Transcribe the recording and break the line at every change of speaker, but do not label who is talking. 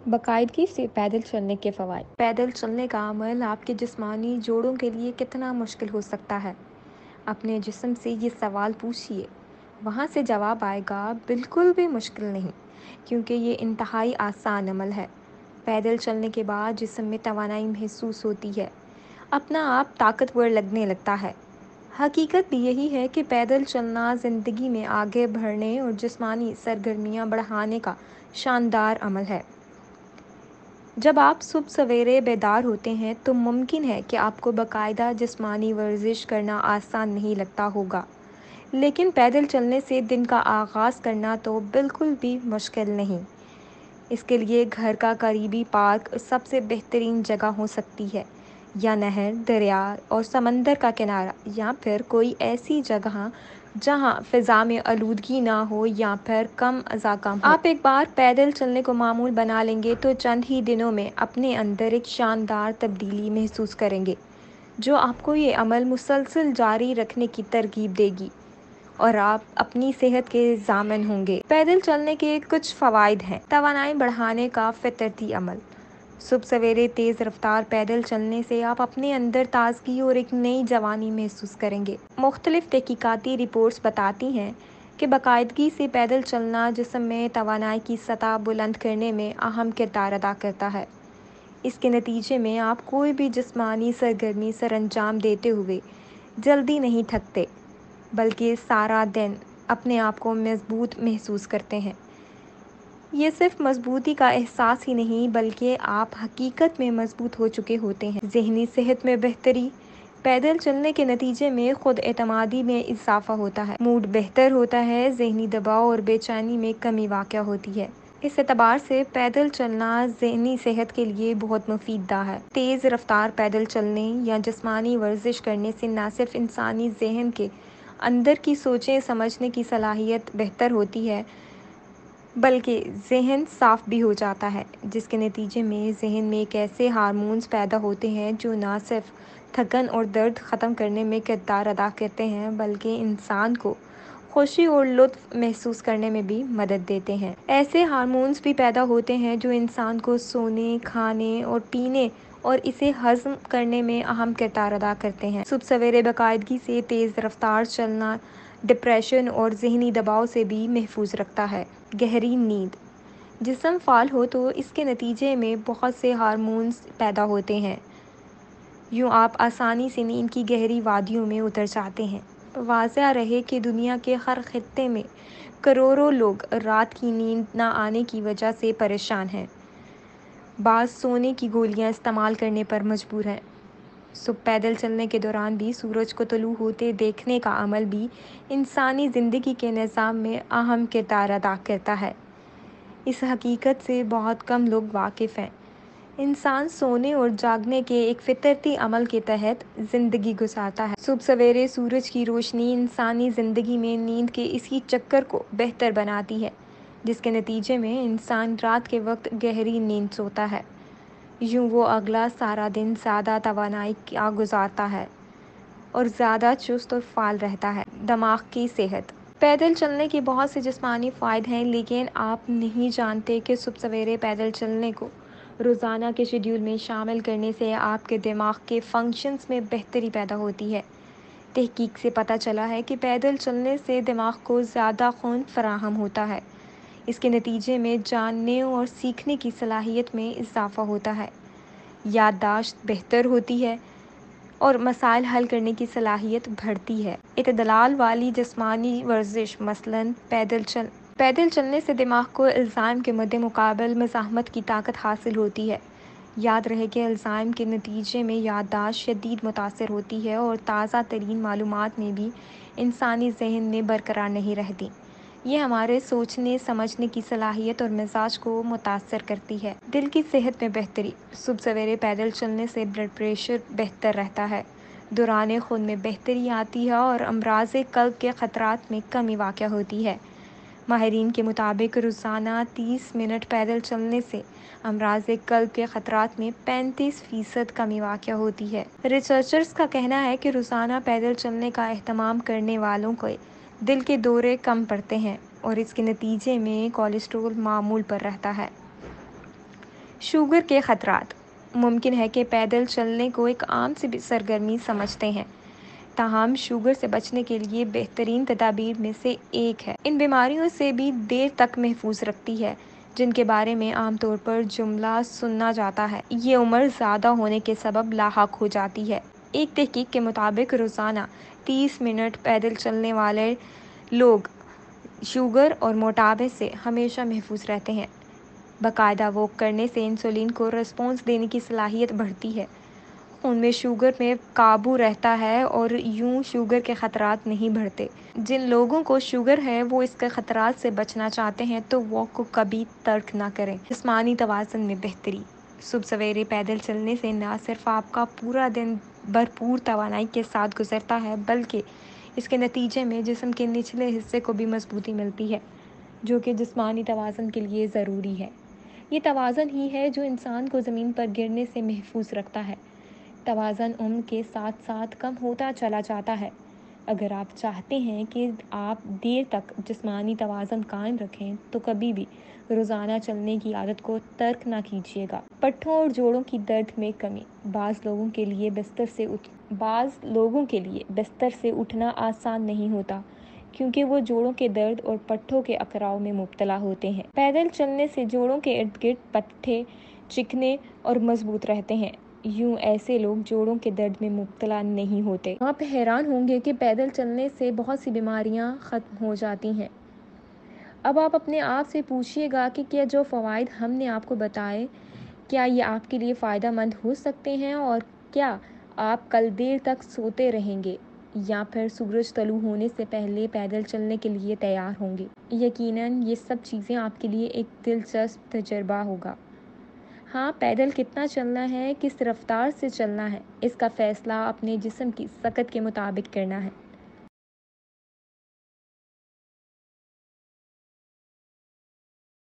باقاعدگی سے پیدل چلنے کے فوائد۔ پیدل چلنے کا عمل آپ کے جسمانی جوڑوں کے لیے کتنا مشکل ہو سکتا ہے؟ اپنے جسم سے یہ سوال پوچھیے، وہاں سے جواب آئے گا بالکل بھی مشکل نہیں، کیونکہ یہ انتہائی آسان عمل ہے۔ پیدل چلنے کے بعد جسم میں توانائی محسوس ہوتی ہے، اپنا آپ طاقتور لگنے لگتا ہے۔ حقیقت بھی یہی ہے کہ پیدل چلنا زندگی میں آگے بڑھنے اور جسمانی سرگرمیاں بڑھانے کا شاندار عمل ہے۔ جب آپ صبح سویرے بیدار ہوتے ہیں تو ممکن ہے کہ آپ کو باقاعدہ جسمانی ورزش کرنا آسان نہیں لگتا ہوگا، لیکن پیدل چلنے سے دن کا آغاز کرنا تو بالکل بھی مشکل نہیں۔ اس کے لیے گھر کا قریبی پارک سب سے بہترین جگہ ہو سکتی ہے، یا نہر، دریا اور سمندر کا کنارہ، یا پھر کوئی ایسی جگہ جہاں فضا میں آلودگی نہ ہو یا پھر کم کم ہو۔ آپ ایک بار پیدل چلنے کو معمول بنا لیں گے تو چند ہی دنوں میں اپنے اندر ایک شاندار تبدیلی محسوس کریں گے، جو آپ کو یہ عمل مسلسل جاری رکھنے کی ترغیب دے گی اور آپ اپنی صحت کے ضامن ہوں گے۔ پیدل چلنے کے کچھ فوائد ہیں۔ توانائی بڑھانے کا فطرتی عمل۔ صبح سویرے تیز رفتار پیدل چلنے سے آپ اپنے اندر تازگی اور ایک نئی جوانی محسوس کریں گے۔ مختلف تحقیقاتی رپورٹس بتاتی ہیں کہ باقاعدگی سے پیدل چلنا جسم میں توانائی کی سطح بلند کرنے میں اہم کردار ادا کرتا ہے۔ اس کے نتیجے میں آپ کوئی بھی جسمانی سرگرمی سر انجام دیتے ہوئے جلدی نہیں تھکتے، بلکہ سارا دن اپنے آپ کو مضبوط محسوس کرتے ہیں۔ یہ صرف مضبوطی کا احساس ہی نہیں بلکہ آپ حقیقت میں مضبوط ہو چکے ہوتے ہیں۔ ذہنی صحت میں بہتری۔ پیدل چلنے کے نتیجے میں خود اعتمادی میں اضافہ ہوتا ہے، موڈ بہتر ہوتا ہے، ذہنی دباؤ اور بے چینی میں کمی واقع ہوتی ہے۔ اس اعتبار سے پیدل چلنا ذہنی صحت کے لیے بہت مفید ہے۔ تیز رفتار پیدل چلنے یا جسمانی ورزش کرنے سے نہ صرف انسانی ذہن کے اندر کی سوچیں سمجھنے کی صلاحیت بہتر ہوتی ہے، بلکہ ذہن صاف بھی ہو جاتا ہے، جس کے نتیجے میں ذہن میں ایک ایسے ہارمونز پیدا ہوتے ہیں جو نہ صرف تھکن اور درد ختم کرنے میں کردار ادا کرتے ہیں بلکہ انسان کو خوشی اور لطف محسوس کرنے میں بھی مدد دیتے ہیں۔ ایسے ہارمونز بھی پیدا ہوتے ہیں جو انسان کو سونے، کھانے اور پینے اور اسے ہضم کرنے میں اہم کردار ادا کرتے ہیں۔ صبح سویرے باقاعدگی سے تیز رفتار چلنا ڈپریشن اور ذہنی دباؤ سے بھی محفوظ رکھتا ہے۔ گہری نیند۔ جسم فعال ہو تو اس کے نتیجے میں بہت سے ہارمونز پیدا ہوتے ہیں، یوں آپ آسانی سے نیند کی گہری وادیوں میں اتر جاتے ہیں۔ واضح رہے کہ دنیا کے ہر خطے میں کروڑوں لوگ رات کی نیند نہ آنے کی وجہ سے پریشان ہیں۔ بعض سونے کی گولیاں استعمال کرنے پر مجبور ہیں۔ صبح پیدل چلنے کے دوران بھی سورج کو طلوع ہوتے دیکھنے کا عمل بھی انسانی زندگی کے نظام میں اہم کردار ادا کرتا ہے۔ اس حقیقت سے بہت کم لوگ واقف ہیں۔ انسان سونے اور جاگنے کے ایک فطرتی عمل کے تحت زندگی گزارتا ہے۔ صبح سویرے سورج کی روشنی انسانی زندگی میں نیند کے اسی چکر کو بہتر بناتی ہے، جس کے نتیجے میں انسان رات کے وقت گہری نیند سوتا ہے۔ یوں وہ اگلا سارا دن زیادہ توانائی کا گزارتا ہے اور زیادہ چست اور فعال رہتا ہے۔ دماغ کی صحت۔ پیدل چلنے کے بہت سے جسمانی فوائد ہیں، لیکن آپ نہیں جانتے کہ صبح سویرے پیدل چلنے کو روزانہ کے شیڈول میں شامل کرنے سے آپ کے دماغ کے فنکشنز میں بہتری پیدا ہوتی ہے۔ تحقیق سے پتہ چلا ہے کہ پیدل چلنے سے دماغ کو زیادہ خون فراہم ہوتا ہے۔ اس کے نتیجے میں جاننے اور سیکھنے کی صلاحیت میں اضافہ ہوتا ہے، یادداشت بہتر ہوتی ہے اور مسائل حل کرنے کی صلاحیت بڑھتی ہے۔ اعتدال والی جسمانی ورزش مثلاً پیدل چلنے سے دماغ کو الزام کے مقابل مزاحمت کی طاقت حاصل ہوتی ہے۔ یاد رہے کہ الزام کے نتیجے میں یادداشت شدید متاثر ہوتی ہے اور تازہ ترین معلومات میں بھی انسانی ذہن میں برقرار نہیں رہتی۔ یہ ہمارے سوچنے سمجھنے کی صلاحیت اور مزاج کو متاثر کرتی ہے۔ دل کی صحت میں بہتری۔ صبح سویرے پیدل چلنے سے بلڈ پریشر بہتر رہتا ہے، دوران خون میں بہتری آتی ہے اور امراض قلب کے خطرات میں کمی واقع ہوتی ہے۔ ماہرین کے مطابق روزانہ 30 منٹ پیدل چلنے سے امراض قلب کے خطرات میں 35% کمی واقع ہوتی ہے۔ ریسرچرز کا کہنا ہے کہ روزانہ پیدل چلنے کا اہتمام کرنے والوں کے دل کے دورے کم پڑتے ہیں اور اس کے نتیجے میں کولیسٹرول معمول پر رہتا ہے۔ شوگر کے خطرات۔ ممکن ہے کہ پیدل چلنے کو ایک عام سی سرگرمی سمجھتے ہیں، تاہم شوگر سے بچنے کے لیے بہترین تدابیر میں سے ایک ہے۔ ان بیماریوں سے بھی دیر تک محفوظ رکھتی ہے جن کے بارے میں عام طور پر جملہ سنا جاتا ہے، یہ عمر زیادہ ہونے کے سبب لاحق ہو جاتی ہے۔ ایک تحقیق کے مطابق روزانہ 30 منٹ پیدل چلنے والے لوگ شوگر اور موٹاپے سے ہمیشہ محفوظ رہتے ہیں۔ باقاعدہ واک کرنے سے انسولین کو رسپانس دینے کی صلاحیت بڑھتی ہے، خون میں شوگر میں قابو رہتا ہے اور یوں شوگر کے خطرات نہیں بڑھتے۔ جن لوگوں کو شوگر ہے وہ اس کے خطرات سے بچنا چاہتے ہیں تو واک کو کبھی ترک نہ کریں۔ جسمانی توازن میں بہتری۔ صبح سویرے پیدل چلنے سے نہ صرف آپ کا پورا دن بھرپور توانائی کے ساتھ گزرتا ہے بلکہ اس کے نتیجے میں جسم کے نچلے حصے کو بھی مضبوطی ملتی ہے، جو کہ جسمانی توازن کے لیے ضروری ہے۔ یہ توازن ہی ہے جو انسان کو زمین پر گرنے سے محفوظ رکھتا ہے۔ توازن عمر کے ساتھ ساتھ کم ہوتا چلا جاتا ہے۔ اگر آپ چاہتے ہیں کہ آپ دیر تک جسمانی توازن قائم رکھیں تو کبھی بھی روزانہ چلنے کی عادت کو ترک نہ کیجیے گا۔ پٹھوں اور جوڑوں کی درد میں کمی۔ بعض لوگوں کے لیے بستر سے اٹھنا آسان نہیں ہوتا کیونکہ وہ جوڑوں کے درد اور پٹھوں کے اکراؤ میں مبتلا ہوتے ہیں۔ پیدل چلنے سے جوڑوں کے ارد گرد پٹھے چکنے اور مضبوط رہتے ہیں، یوں ایسے لوگ جوڑوں کے درد میں مبتلا نہیں ہوتے۔ آپ حیران ہوں گے کہ پیدل چلنے سے بہت سی بیماریاں ختم ہو جاتی ہیں۔ اب آپ اپنے آپ سے پوچھئے گا کہ کیا جو فوائد ہم نے آپ کو بتائے کیا یہ آپ کے لیے فائدہ مند ہو سکتے ہیں، اور کیا آپ کل دیر تک سوتے رہیں گے یا پھر سورج طلوع ہونے سے پہلے پیدل چلنے کے لیے تیار ہوں گے؟ یقیناً یہ سب چیزیں آپ کے لیے ایک دلچسپ تجربہ ہوگا۔ ہاں، پیدل کتنا چلنا ہے، کس رفتار سے چلنا ہے، اس کا فیصلہ اپنے جسم کی سکت کے مطابق کرنا ہے۔